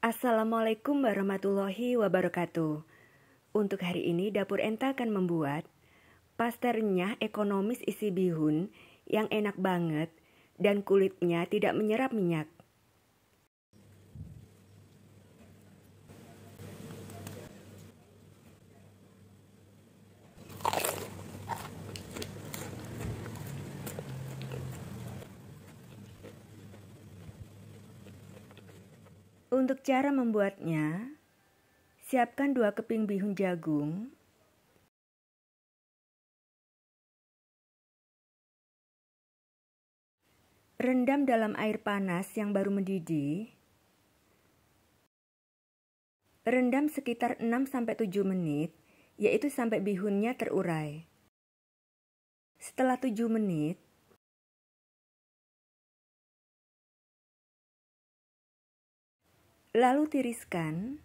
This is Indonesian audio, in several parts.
Assalamualaikum warahmatullahi wabarakatuh. Untuk hari ini Dapur Enta akan membuat pastel renyah ekonomis isi bihun yang enak banget dan kulitnya tidak menyerap minyak. Untuk cara membuatnya, siapkan 2 keping bihun jagung, rendam dalam air panas yang baru mendidih, rendam sekitar 6-7 menit, yaitu sampai bihunnya terurai. Setelah 7 menit, lalu tiriskan.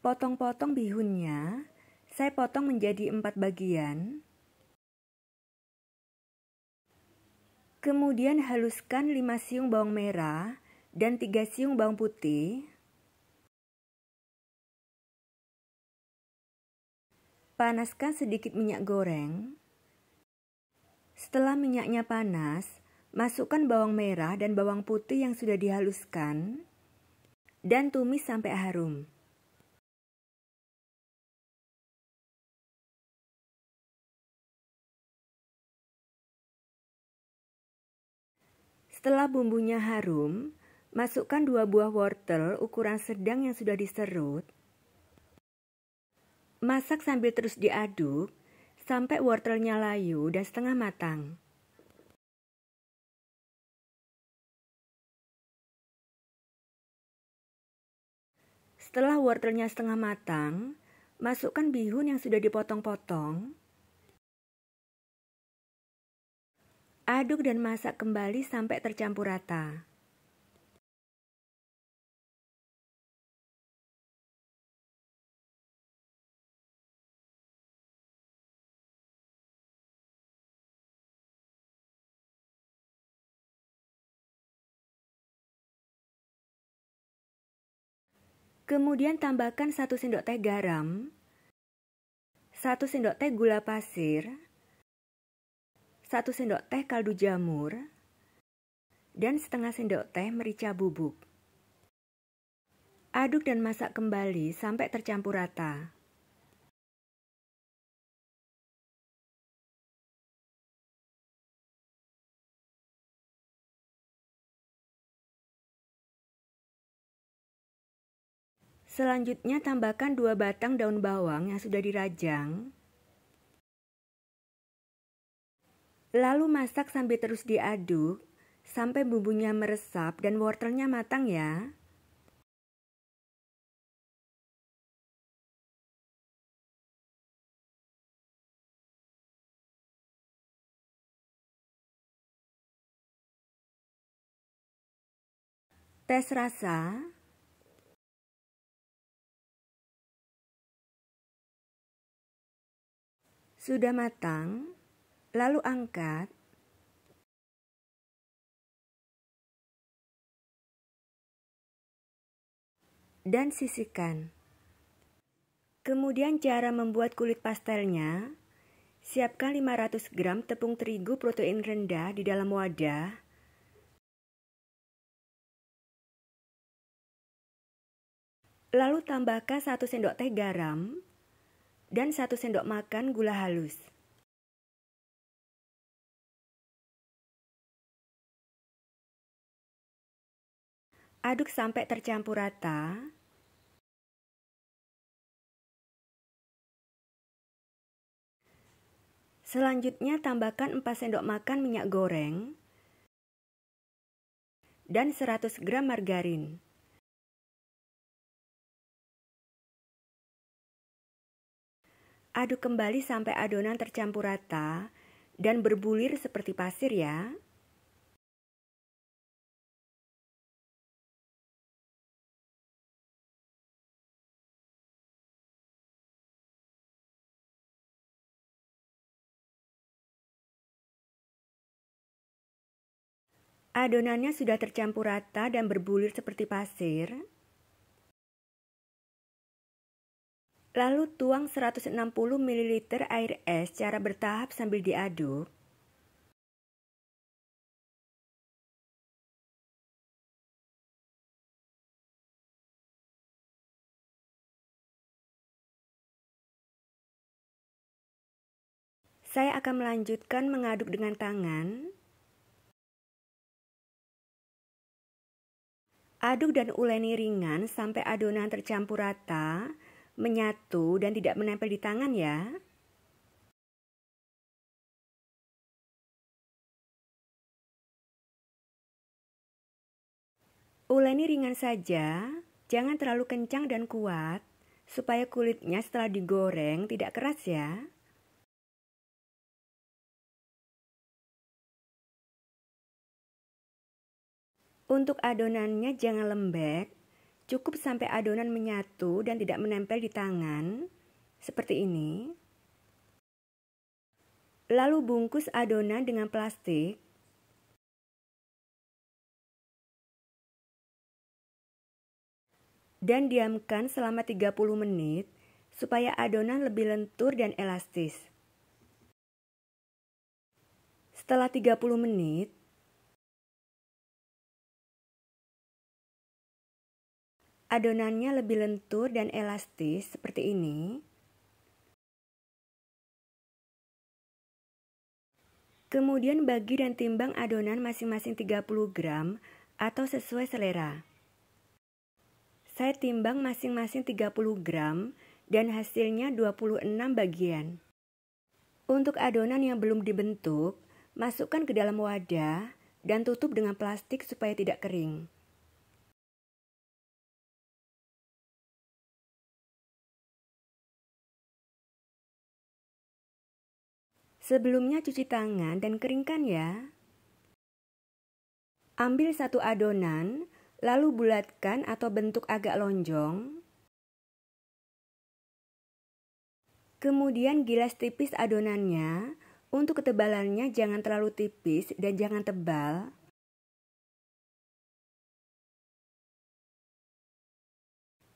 Potong-potong bihunnya, saya potong menjadi 4 bagian. Kemudian haluskan 5 siung bawang merah dan 3 siung bawang putih. Panaskan sedikit minyak goreng. Setelah minyaknya panas, masukkan bawang merah dan bawang putih yang sudah dihaluskan dan tumis sampai harum. Setelah bumbunya harum, masukkan 2 buah wortel ukuran sedang yang sudah diserut. Masak sambil terus diaduk sampai wortelnya layu dan setengah matang. Setelah wortelnya setengah matang, masukkan bihun yang sudah dipotong-potong. Aduk dan masak kembali sampai tercampur rata. Kemudian tambahkan 1 sendok teh garam, 1 sendok teh gula pasir, 1 sendok teh kaldu jamur, dan setengah sendok teh merica bubuk. Aduk dan masak kembali sampai tercampur rata. Selanjutnya tambahkan 2 batang daun bawang yang sudah dirajang. Lalu masak sambil terus diaduk sampai bumbunya meresap dan wortelnya matang ya. Tes rasa. Sudah matang, lalu angkat. Dan sisihkan. Kemudian cara membuat kulit pastelnya. Siapkan 500 gram tepung terigu protein rendah di dalam wadah. Lalu tambahkan 1 sendok teh garam dan 1 sendok makan gula halus. Aduk sampai tercampur rata. Selanjutnya tambahkan 4 sendok makan minyak goreng dan 100 gram margarin. Aduk kembali sampai adonan tercampur rata dan berbulir seperti pasir ya. Adonannya sudah tercampur rata dan berbulir seperti pasir. Lalu tuang 160 ml air es secara bertahap sambil diaduk. Saya akan melanjutkan mengaduk dengan tangan. Aduk dan uleni ringan sampai adonan tercampur rata, menyatu dan tidak menempel di tangan ya. Uleni ringan saja, jangan terlalu kencang dan kuat, supaya kulitnya setelah digoreng tidak keras ya. Untuk adonannya jangan lembek, cukup sampai adonan menyatu dan tidak menempel di tangan, seperti ini. Lalu bungkus adonan dengan plastik. Dan diamkan selama 30 menit supaya adonan lebih lentur dan elastis. Setelah 30 menit, adonannya lebih lentur dan elastis seperti ini. Kemudian bagi dan timbang adonan masing-masing 30 gram atau sesuai selera. Saya timbang masing-masing 30 gram dan hasilnya 26 bagian. Untuk adonan yang belum dibentuk, masukkan ke dalam wadah dan tutup dengan plastik supaya tidak kering. Sebelumnya cuci tangan dan keringkan ya. Ambil satu adonan, lalu bulatkan atau bentuk agak lonjong. Kemudian gilas tipis adonannya. Untuk ketebalannya jangan terlalu tipis dan jangan tebal.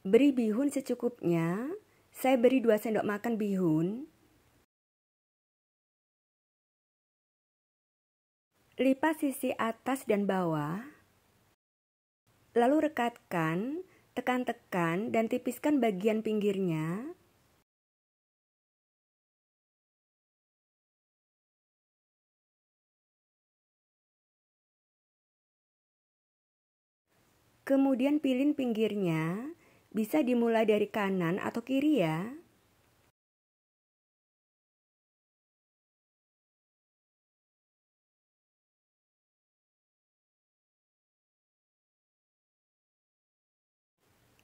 Beri bihun secukupnya. Saya beri 2 sendok makan bihun. Lipat sisi atas dan bawah. Lalu rekatkan, tekan-tekan dan tipiskan bagian pinggirnya. Kemudian pilin pinggirnya, bisa dimulai dari kanan atau kiri ya.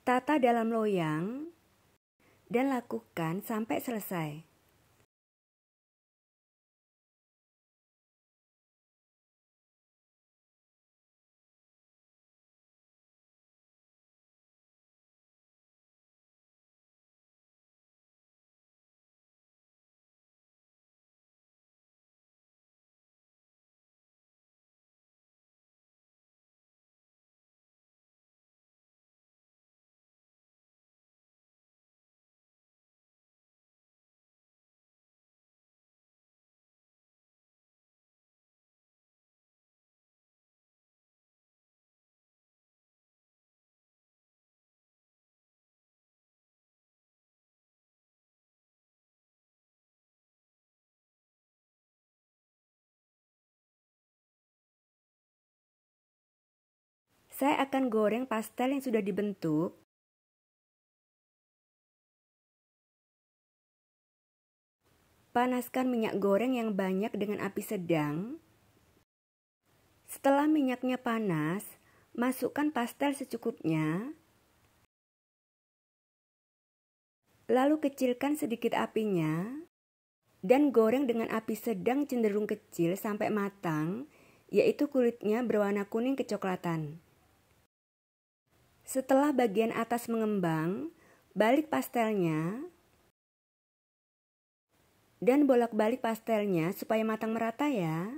Tata dalam loyang dan lakukan sampai selesai. Saya akan goreng pastel yang sudah dibentuk. Panaskan minyak goreng yang banyak dengan api sedang. Setelah minyaknya panas, masukkan pastel secukupnya. Lalu kecilkan sedikit apinya dan goreng dengan api sedang cenderung kecil sampai matang, yaitu kulitnya berwarna kuning kecoklatan. Setelah bagian atas mengembang, balik pastelnya dan bolak-balik pastelnya supaya matang merata ya.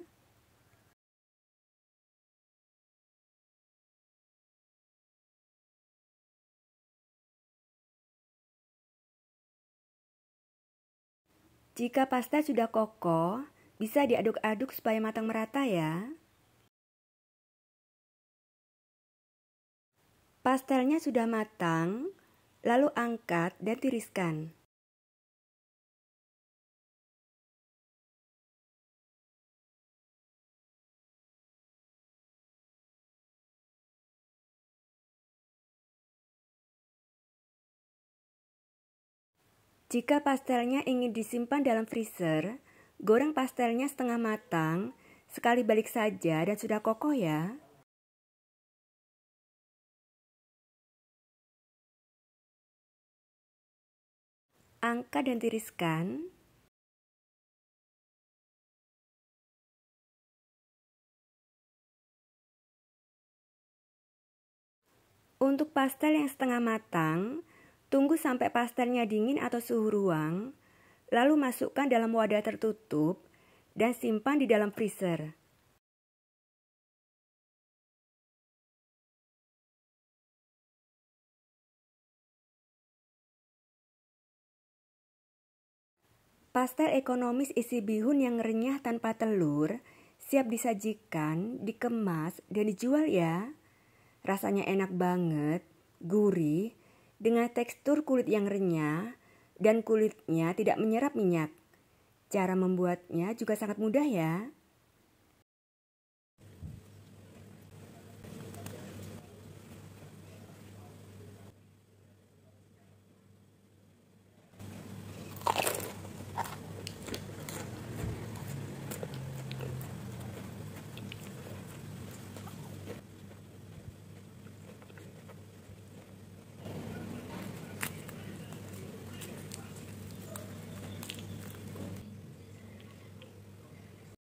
Jika pastel sudah kokoh, bisa diaduk-aduk supaya matang merata ya. Pastelnya sudah matang, lalu angkat dan tiriskan. Jika pastelnya ingin disimpan dalam freezer, goreng pastelnya setengah matang, sekali balik saja dan sudah kokoh ya. Angkat dan tiriskan. Untuk pastel yang setengah matang, tunggu sampai pastelnya dingin atau suhu ruang, lalu masukkan dalam wadah tertutup dan simpan di dalam freezer. Pastel ekonomis isi bihun yang renyah tanpa telur, siap disajikan, dikemas, dan dijual ya. Rasanya enak banget, gurih, dengan tekstur kulit yang renyah, dan kulitnya tidak menyerap minyak. Cara membuatnya juga sangat mudah ya.